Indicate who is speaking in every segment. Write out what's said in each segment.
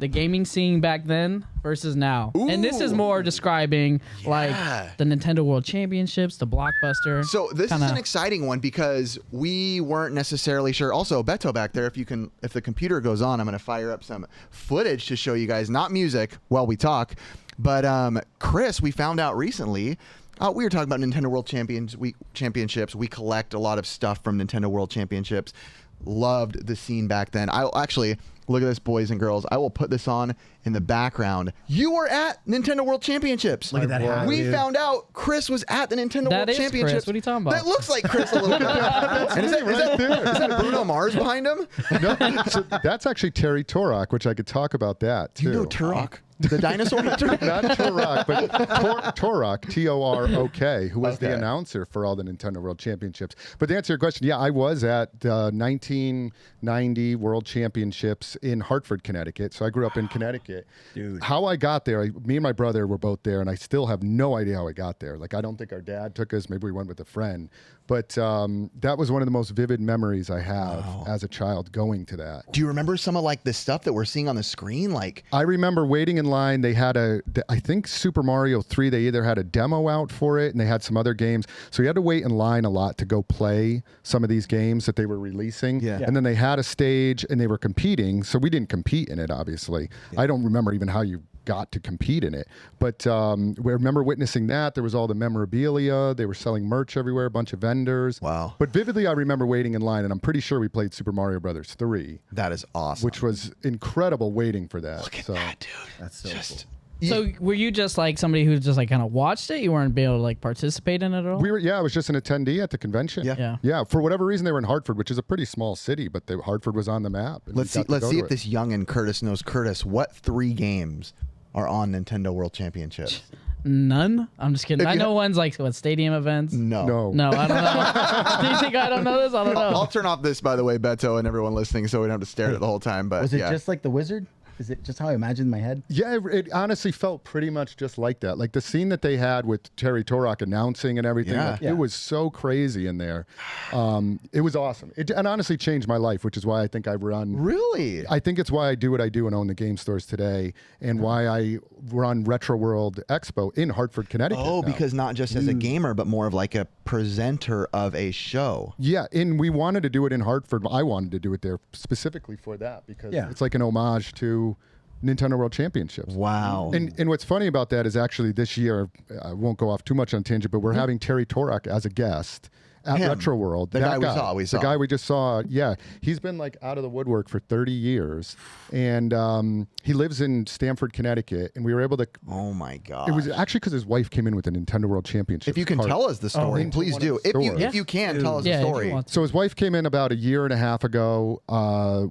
Speaker 1: the gaming scene back then versus now. Ooh. And this is more describing like the Nintendo World Championships, the Blockbuster.
Speaker 2: So this is an exciting one because we weren't necessarily sure. Also, Beto back there, if the computer goes on, I'm going to fire up some footage to show you guys, not music while we talk, but Chris, we found out recently. We were talking about Nintendo World Championships. We collect a lot of stuff from Nintendo World Championships. Loved the scene back then. I'll actually, look at this, boys and girls. I will put this on in the background. You were at Nintendo World Championships.
Speaker 3: Look at that hat,
Speaker 2: We found out Chris was at the Nintendo World Championships.
Speaker 1: Chris. What are you talking about?
Speaker 2: That looks like Chris a little bit. And is that Bruno Mars behind him?
Speaker 4: No, so that's actually Terry Torok, which I could talk about that too.
Speaker 2: You know Turok? The dinosaur?
Speaker 4: Not Turok, but Torok, T-O-R-O-K, who was the announcer for all the Nintendo World Championships. But to answer your question, yeah, I was at the 1990 World Championships in Hartford, Connecticut. So I grew up in Connecticut.
Speaker 3: Dude.
Speaker 4: How I got there, me and my brother were both there, and I still have no idea how I got there. Like, I don't think our dad took us. Maybe we went with a friend. But that was one of the most vivid memories I have as a child going to that.
Speaker 2: Do you remember some of like the stuff that we're seeing on the screen? Like,
Speaker 4: I remember waiting in line. They had I think Super Mario 3, they either had a demo out for it and they had some other games. So you had to wait in line a lot to go play some of these games that they were releasing.
Speaker 2: Yeah.
Speaker 4: And then they had a stage and they were competing. So we didn't compete in it, obviously. I don't remember even how you got to compete in it. But we remember witnessing that. There was all the memorabilia. They were selling merch everywhere, a bunch of vendors.
Speaker 2: Wow.
Speaker 4: But vividly, I remember waiting in line, and I'm pretty sure we played Super Mario Brothers 3.
Speaker 2: that is awesome.
Speaker 4: Which was incredible waiting for that.
Speaker 2: Look at that, dude.
Speaker 3: That's so cool.
Speaker 1: So were you just like somebody who just like kind of watched it? You weren't able to like participate in it at all?
Speaker 4: I was just an attendee at the convention.
Speaker 1: Yeah.
Speaker 4: For whatever reason, they were in Hartford, which is a pretty small city, but Hartford was on the map.
Speaker 2: Let's see if this youngin' Curtis knows. Curtis, what 3 games are on Nintendo World Championships?
Speaker 1: None. I'm just kidding. I know one's like what, stadium events.
Speaker 2: No,
Speaker 1: I don't know. Do you think I don't know this? I don't know.
Speaker 2: I'll turn off this, by the way, Beto, and everyone listening, so we don't have to stare at it the whole time. But
Speaker 3: was it just like the Wizard? Is it just how I imagined in my head?
Speaker 4: Yeah, it honestly felt pretty much just like that. Like the scene that they had with Terry Torok announcing and everything.
Speaker 2: Yeah.
Speaker 4: It was so crazy in there. It was awesome. It honestly changed my life, which is why I think I run.
Speaker 2: Really?
Speaker 4: I think it's why I do what I do and own the game stores today, and why I run Retro World Expo in Hartford, Connecticut.
Speaker 2: Oh,
Speaker 4: now.
Speaker 2: because not just as a gamer, but more of like a presenter of a show.
Speaker 4: Yeah, and we wanted to do it in Hartford. I wanted to do it there specifically for that because it's like an homage to Nintendo World Championships.
Speaker 2: Wow.
Speaker 4: And what's funny about that is actually this year, I won't go off too much on tangent, but we're having Terry Torok as a guest at Retro World.
Speaker 2: The guy we saw.
Speaker 4: The guy we just saw, yeah. He's been like out of the woodwork for 30 years. And he lives in Stamford, Connecticut. And we were able to...
Speaker 2: Oh my God.
Speaker 4: It was actually because his wife came in with a Nintendo World Championship.
Speaker 2: If you can tell us the story, please do. If you can, tell us the story.
Speaker 4: So his wife came in about a year and a half ago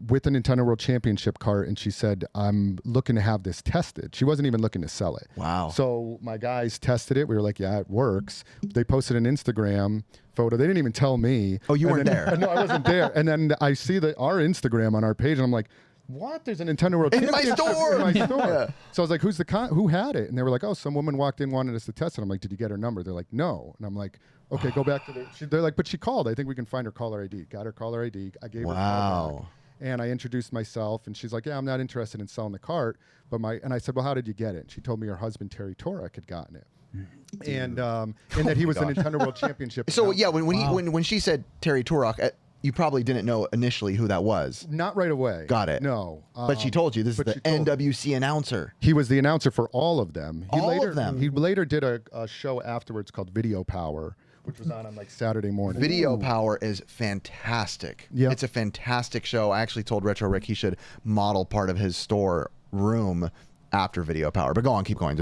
Speaker 4: with a Nintendo World Championship cart, and she said, I'm looking to have this tested. She wasn't even looking to sell it.
Speaker 2: Wow.
Speaker 4: So my guys tested it. We were like, yeah, it works. They posted an Instagram photo. They didn't even tell me.
Speaker 2: Oh, you weren't there?
Speaker 4: No, I wasn't there. And then I see our Instagram on our page, and I'm like, what? There's a Nintendo World Championship
Speaker 2: store.
Speaker 4: In my store. Yeah. So I was like, who had it? And they were like, oh, some woman walked in, wanted us to test it. I'm like, did you get her number? They're like, no. And I'm like, okay, go back to they're like, but she called. I think we can find her caller ID. Got her caller ID. I gave her a call back. And I introduced myself, and she's like, yeah, I'm not interested in selling the cart. And I said, well, how did you get it? And she told me her husband, Terry Torok, had gotten it. And that he was the Nintendo World Championship.
Speaker 2: So yeah, when she said Terry Torok, you probably didn't know initially who that was.
Speaker 4: Not right away. Got it. No.
Speaker 2: But she told you this is the NWC announcer.
Speaker 4: He was the announcer for all of them.
Speaker 2: All of them.
Speaker 4: He later did a show afterwards called Video Power, which was on like Saturday morning.
Speaker 2: Video Power is fantastic. Yeah, it's a fantastic show. I actually told Retro Rick he should model part of his store room after Video Power. But go on, keep going.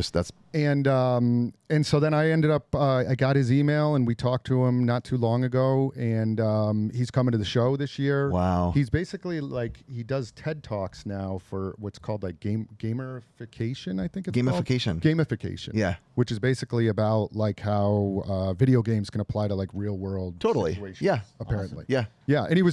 Speaker 4: And so then I ended up, I got his email and we talked to him not too long ago, and he's coming to the show this year.
Speaker 2: Wow.
Speaker 4: He's basically like, he does TED Talks now for what's called like gamification, I think it's called. Gamification.
Speaker 2: Yeah.
Speaker 4: Which is basically about like how video games can apply to like real world situations.
Speaker 2: Yeah.
Speaker 4: Apparently.
Speaker 2: Awesome. Yeah.
Speaker 4: Yeah. And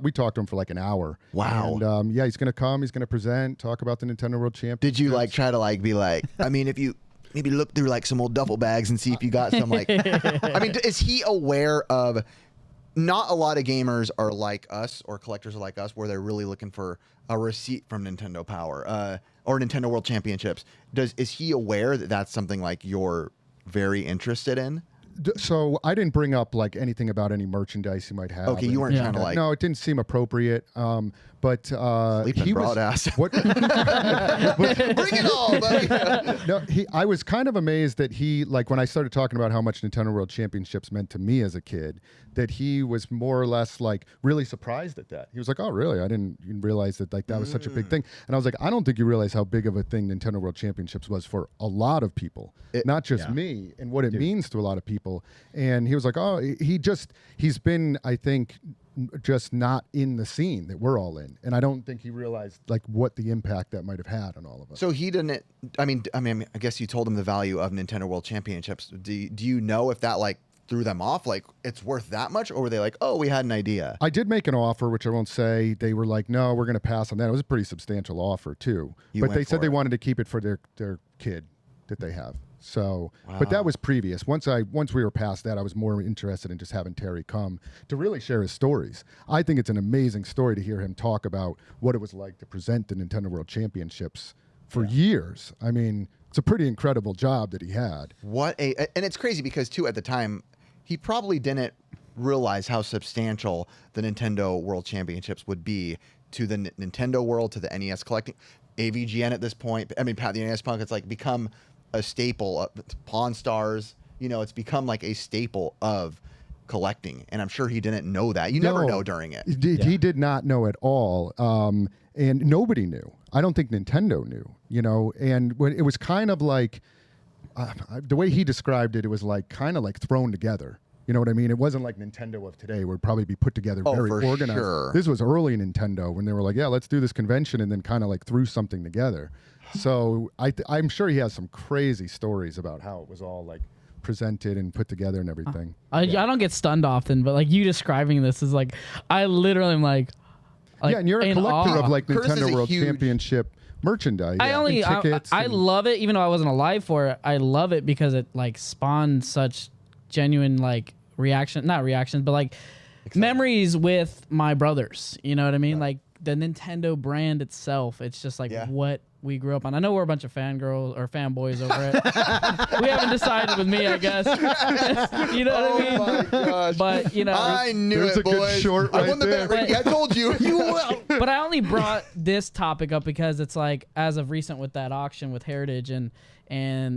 Speaker 4: we talked to him for like an hour.
Speaker 2: Wow.
Speaker 4: And yeah, he's going to come, he's going to present, talk about the Nintendo World Championship.
Speaker 2: Did you like try to like be like, I mean, if you maybe look through like some old duffel bags and see if you got some like, I mean, is he aware of not a lot of gamers are like us, or collectors are like us, where they're really looking for a receipt from Nintendo Power or Nintendo World Championships. Is he aware that that's something like you're very interested in?
Speaker 4: So I didn't bring up like anything about any merchandise he might have.
Speaker 2: Okay, you weren't trying to like.
Speaker 4: No, it didn't seem appropriate. But
Speaker 2: Sleeping
Speaker 4: he
Speaker 2: broad
Speaker 4: was.
Speaker 2: ass.
Speaker 4: What?
Speaker 2: Bring it all, buddy.
Speaker 4: No, I was kind of amazed that he, like, when I started talking about how much Nintendo World Championships meant to me as a kid, that he was more or less like really surprised at that. He was like, "Oh, really? I didn't even realize that like that was such a big thing." And I was like, "I don't think you realize how big of a thing Nintendo World Championships was for a lot of people, not just me, and what it means to a lot of people." And he was like, "Oh, he's been, I think, just not in the scene that we're all in, and I don't think he realized like what the impact that might have had on all of us."
Speaker 2: So he didn't. I mean, I guess you told him the value of Nintendo World Championships. Do you know if that like threw them off? Like it's worth that much, or were they like, "Oh, we had an idea"?
Speaker 4: I did make an offer, which I won't say. They were like, "No, we're going to pass on that." It was a pretty substantial offer too, but they said they wanted to keep it for their kid that they have. So, but that was previous. Once we were past that, I was more interested in just having Terry come to really share his stories. I think it's an amazing story to hear him talk about what it was like to present the Nintendo World Championships for years. I mean, it's a pretty incredible job that he had.
Speaker 2: And it's crazy because too, at the time, he probably didn't realize how substantial the Nintendo World Championships would be to the Nintendo world, to the NES collecting, AVGN at this point. I mean, Pat the NES Punk, it's like become a staple. Pawn Stars, it's become like a staple of collecting, and I'm sure he didn't know that. You never know during it.
Speaker 4: He did not know at all, and nobody knew. I don't think Nintendo knew, and when it was kind of like the way he described it, it was like kind of like thrown together. You know what I mean? It wasn't like Nintendo of today, where it'd probably be put together very organized.
Speaker 2: Sure.
Speaker 4: This was early Nintendo when they were like, "Yeah, let's do this convention," and then kind of like threw something together. So I'm sure he has some crazy stories about how it was all like presented and put together and everything.
Speaker 1: I don't get stunned often, but like you describing this is like, I literally am like
Speaker 4: yeah, and you're a collector of like
Speaker 2: Curtis
Speaker 4: Nintendo World Championship merchandise.
Speaker 1: I love it, even though I wasn't alive for it. I love it because it like spawned such genuine like not reactions, but like memories with my brothers. You know what I mean? Like the Nintendo brand itself. It's just like what we grew up on. I know we're a bunch of fangirls or fanboys over it. We haven't decided with me, I guess. You know what I mean?
Speaker 2: Oh my gosh!
Speaker 1: But
Speaker 2: I knew
Speaker 4: There's
Speaker 2: it,
Speaker 4: a good
Speaker 2: boys.
Speaker 4: short
Speaker 2: I
Speaker 4: right
Speaker 2: won the
Speaker 4: there.
Speaker 2: bet. I told you.
Speaker 1: But I only brought this topic up because it's like as of recent with that auction with Heritage and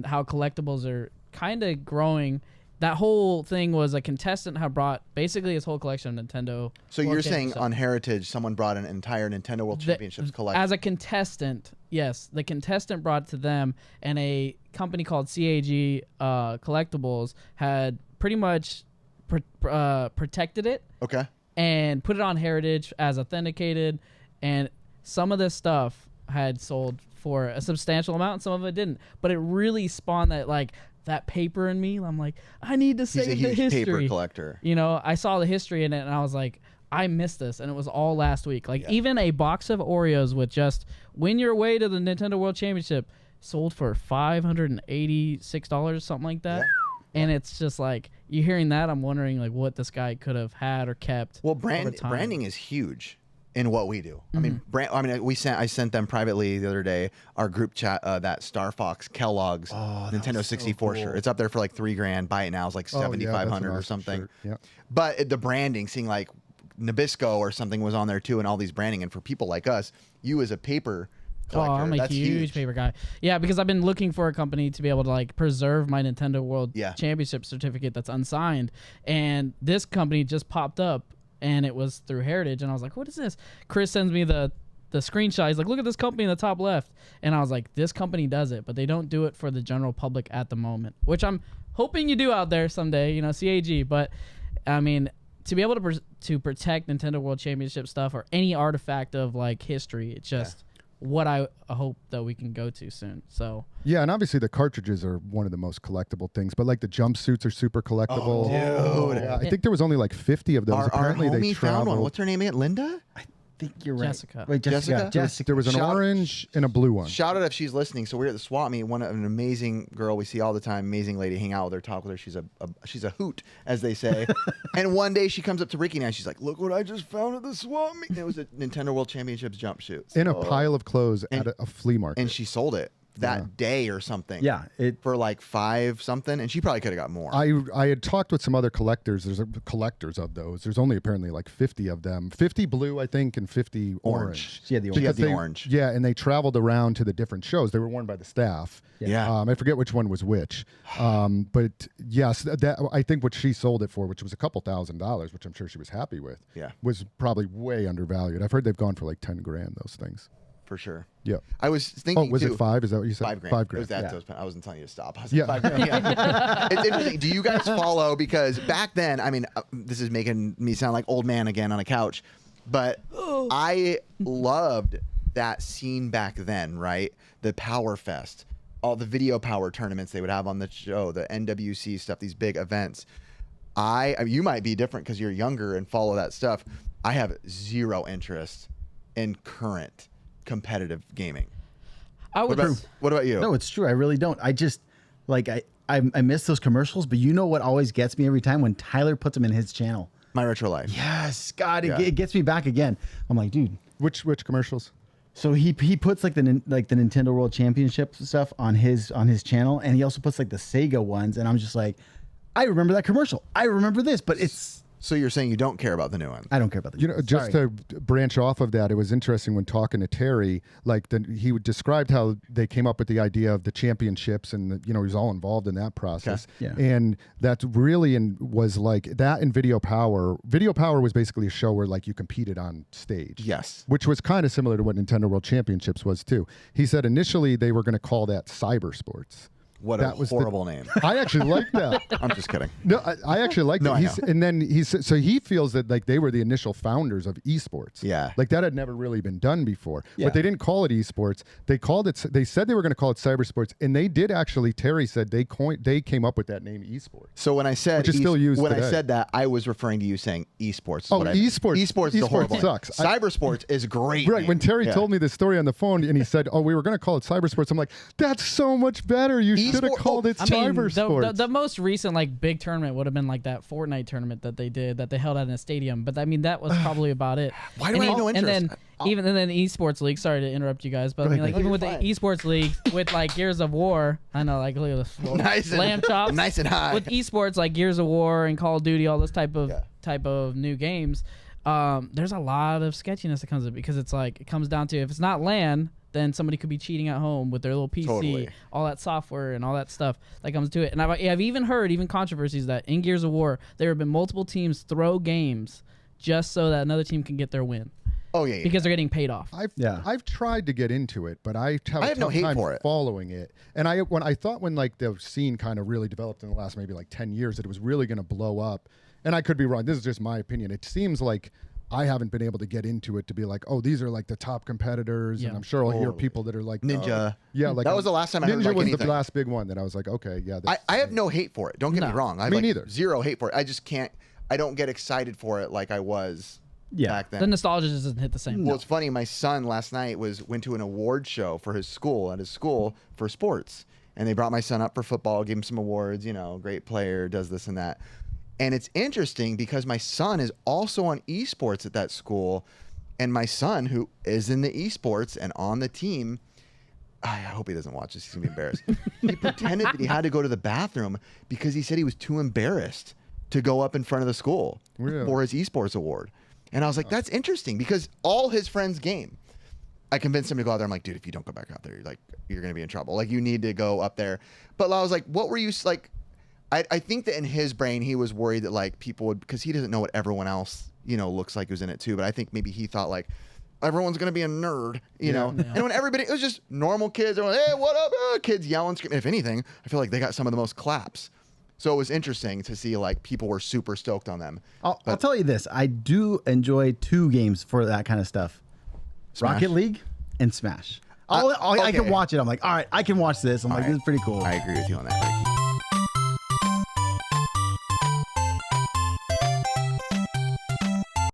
Speaker 1: how collectibles are kind of growing. That whole thing was a contestant had brought basically his whole collection of Nintendo.
Speaker 2: So you're saying on Heritage, someone brought an entire Nintendo World Championships collection?
Speaker 1: As a contestant, yes. The contestant brought it to them, and a company called CAG Collectibles had pretty much protected it.
Speaker 2: Okay.
Speaker 1: And put it on Heritage as authenticated, and some of this stuff had sold for a substantial amount, and some of it didn't. But it really spawned that paper in me. I'm like, I need to save the history.
Speaker 2: He's a huge paper collector.
Speaker 1: I saw the history in it, and I was like, I missed this, and it was all last week. Even a box of Oreos with just win your way to the Nintendo World Championship sold for $586, something like that. Yeah. And it's just like, you hearing that, I'm wondering like what this guy could have had or kept.
Speaker 2: Well, branding is huge in what we do. Mm-hmm. I sent them privately the other day our group chat that Star Fox Kellogg's Nintendo 64 shirt. It's up there for like $3,000. Buy it now. It's like $7,500 or something.
Speaker 4: Yeah.
Speaker 2: But the branding, seeing like Nabisco or something was on there too, and all these branding. And for people like us, you as a paper collector,
Speaker 1: I'm a huge paper guy. Yeah, because I've been looking for a company to be able to like preserve my Nintendo World Championship certificate that's unsigned, and this company just popped up. And it was through Heritage, and I was like, what is this? Chris sends me the screenshot. He's like, look at this company in the top left. And I was like, this company does it, but they don't do it for the general public at the moment, which I'm hoping you do out there someday, CAG. But, I mean, to be able to protect Nintendo World Championship stuff or any artifact of, like, history, it's just what I hope that we can go to soon. So
Speaker 4: yeah, and obviously the cartridges are one of the most collectible things, but like the jumpsuits are super collectible.
Speaker 2: Oh, dude.
Speaker 4: Yeah, I think there was only like 50 of those.
Speaker 2: Our
Speaker 4: Apparently
Speaker 2: homie
Speaker 4: they
Speaker 2: found one.
Speaker 4: traveled.
Speaker 2: What's her name again? Linda?
Speaker 3: think you're right.
Speaker 1: Jessica.
Speaker 3: Wait,
Speaker 2: Jessica?
Speaker 3: Jessica.
Speaker 4: There was an orange and a blue one.
Speaker 2: Shout out if she's listening. So we're at the swap meet. An amazing girl we see all the time. Amazing lady. Hang out with her, talk with her. She's a hoot, as they say. And one day she comes up to Ricky and she's like, "Look what I just found at the swap meet." And it was a Nintendo World Championships jumpsuit
Speaker 4: In a pile of clothes at a flea market.
Speaker 2: and she sold it that day or something.
Speaker 3: Yeah,
Speaker 2: for like $5 something, and she probably could have got more.
Speaker 4: I had talked with some other collectors. There's collectors of those. There's only apparently like 50 of them. 50 blue, I think, and 50 orange.
Speaker 3: She had the
Speaker 2: She had
Speaker 3: orange.
Speaker 2: the orange.
Speaker 4: Yeah, and they traveled around to the different shows. They were worn by the staff.
Speaker 2: Yeah.
Speaker 4: I forget which one was which. But yes, that I think what she sold it for, which was a couple $1,000s, which I'm sure she was happy with, was probably way undervalued. I've heard they've gone for like 10 grand, those things.
Speaker 2: For sure.
Speaker 4: Yeah.
Speaker 2: I was thinking.
Speaker 4: Oh, was
Speaker 2: too,
Speaker 4: it 5? Is that what you said?
Speaker 2: 5 grand.
Speaker 4: 5 grand.
Speaker 2: It was that.
Speaker 3: Yeah.
Speaker 2: I wasn't telling you to stop. I was
Speaker 4: Yeah.
Speaker 2: like, 5 grand. Yeah. It's interesting. Do you guys follow? Because back then, I mean, this is making me sound like old man again on a couch, but I loved that scene back then, right? The Power Fest, all the video power tournaments they would have on the show, the NWC stuff, these big events. I mean, you might be different because you're younger and follow that stuff. I have zero interest in current competitive gaming. What about you?
Speaker 3: No, it's true. I really don't. I just like I miss those commercials, but you know what always gets me every time when Tyler puts them in his channel.
Speaker 2: My Retro Life.
Speaker 3: Yes, God,
Speaker 2: Yeah.
Speaker 3: it gets me back again. I'm like, dude.
Speaker 4: Which commercials?
Speaker 3: So he puts like the Nintendo World Championship stuff on his channel, and he also puts like the Sega ones, and I'm just like, I remember that commercial. I remember this, but it's.
Speaker 2: So you're saying you don't care about the new one?
Speaker 3: I don't care about the.
Speaker 4: You know, just to branch off of that, it was interesting when talking to Terry. Like, he described how they came up with the idea of the championships, and he was all involved in that process.
Speaker 3: Okay. Yeah.
Speaker 4: And that really was like that in Video Power. Video Power was basically a show where like you competed on stage.
Speaker 2: Yes.
Speaker 4: Which was kind of similar to what Nintendo World Championships was too. He said initially they were going to call that Cyber Sports.
Speaker 2: What a horrible name.
Speaker 4: I actually like that.
Speaker 2: I'm just kidding.
Speaker 4: No, I actually like
Speaker 2: No,
Speaker 4: that. And then so he feels that like they were the initial founders of esports.
Speaker 2: Yeah.
Speaker 4: Like that had never really been done before.
Speaker 3: Yeah.
Speaker 4: But they didn't call it esports. They said they were going to call it cyber sports, and they did actually. Terry said they came up with that name esports.
Speaker 2: So when I said
Speaker 4: Which is still used
Speaker 2: when
Speaker 4: today.
Speaker 2: I said that, I was referring to you saying esports.
Speaker 4: Oh, esports.
Speaker 2: Esports is a horrible name.
Speaker 4: sucks.
Speaker 2: Cyber sports is great.
Speaker 4: Right.
Speaker 2: name.
Speaker 4: When Terry
Speaker 2: Yeah.
Speaker 4: told me this story on the phone, and he said, "Oh, we were going to call it cyber sports," I'm like, "That's so much better. You should have called it cyber sports."
Speaker 1: The most recent like big tournament would have been like that Fortnite tournament that they held out in a stadium, but I mean that was probably about it.
Speaker 2: Why do I have no interest?
Speaker 1: And then the esports league. Sorry to interrupt you guys, but I mean like even with the esports league with like Gears of War, I know like look at this
Speaker 2: Nice and-
Speaker 1: lamb chops,
Speaker 2: nice and high.
Speaker 1: with esports like Gears of War and Call of Duty, all this type of new games. There's a lot of sketchiness that comes with it because it's like it comes down to if it's not LAN, then somebody could be cheating at home with their little PC,
Speaker 2: Totally.
Speaker 1: all that software and all that stuff that comes to it. And I've even heard controversies that in Gears of War there have been multiple teams throw games just so that another team can get their win.
Speaker 2: Oh yeah.
Speaker 1: Because they're getting paid off.
Speaker 4: I've tried to get into it, but I have
Speaker 2: no hate
Speaker 4: time
Speaker 2: for it.
Speaker 4: following it. And when like the scene kind of really developed in the last maybe like 10 years, that it was really going to blow up. And I could be wrong. This is just my opinion. It seems like I haven't been able to get into it to be like, oh, these are like the top competitors, and I'm sure I'll hear people that are like
Speaker 2: Ninja.
Speaker 4: Yeah, like
Speaker 2: that was the last time I heard
Speaker 4: Ninja
Speaker 2: like
Speaker 4: was
Speaker 2: anything.
Speaker 4: the last big one that I was like, okay, yeah.
Speaker 2: I have no hate for it. Don't get me wrong. I have
Speaker 4: Me
Speaker 2: like
Speaker 4: neither.
Speaker 2: Zero hate for it. I just can't. I don't get excited for it like I was back then.
Speaker 1: The nostalgia just doesn't hit the same.
Speaker 2: Well, it's funny. My son last night went to an award show for his school for sports, and they brought my son up for football, gave him some awards. Great player, does this and that. And it's interesting because my son is also on esports at that school, and my son, who is in the esports and on the team, I hope he doesn't watch this. He's gonna be embarrassed. He pretended that he had to go to the bathroom because he said he was too embarrassed to go up in front of the school for his esports award. And I was like, that's interesting because all his friends game. I convinced him to go out there. I'm like, dude, if you don't go back out there, you're going to be in trouble. Like, you need to go up there. But I was like, what were you like? I think that in his brain, he was worried that like people would, because he doesn't know what everyone else, looks like who's in it too. But I think maybe he thought like, everyone's going to be a nerd, know? Yeah. And when it was just normal kids, they're like, hey, what up? Kids yelling, screaming. If anything, I feel like they got some of the most claps. So it was interesting to see like people were super stoked on them.
Speaker 3: I'll tell you this. I do enjoy 2 games for that kind of stuff.
Speaker 2: Smash?
Speaker 3: Rocket League and Smash. I can watch it. I'm like, all right, I can watch this. I'm like, this is pretty cool.
Speaker 2: I agree with you on that, Ricky.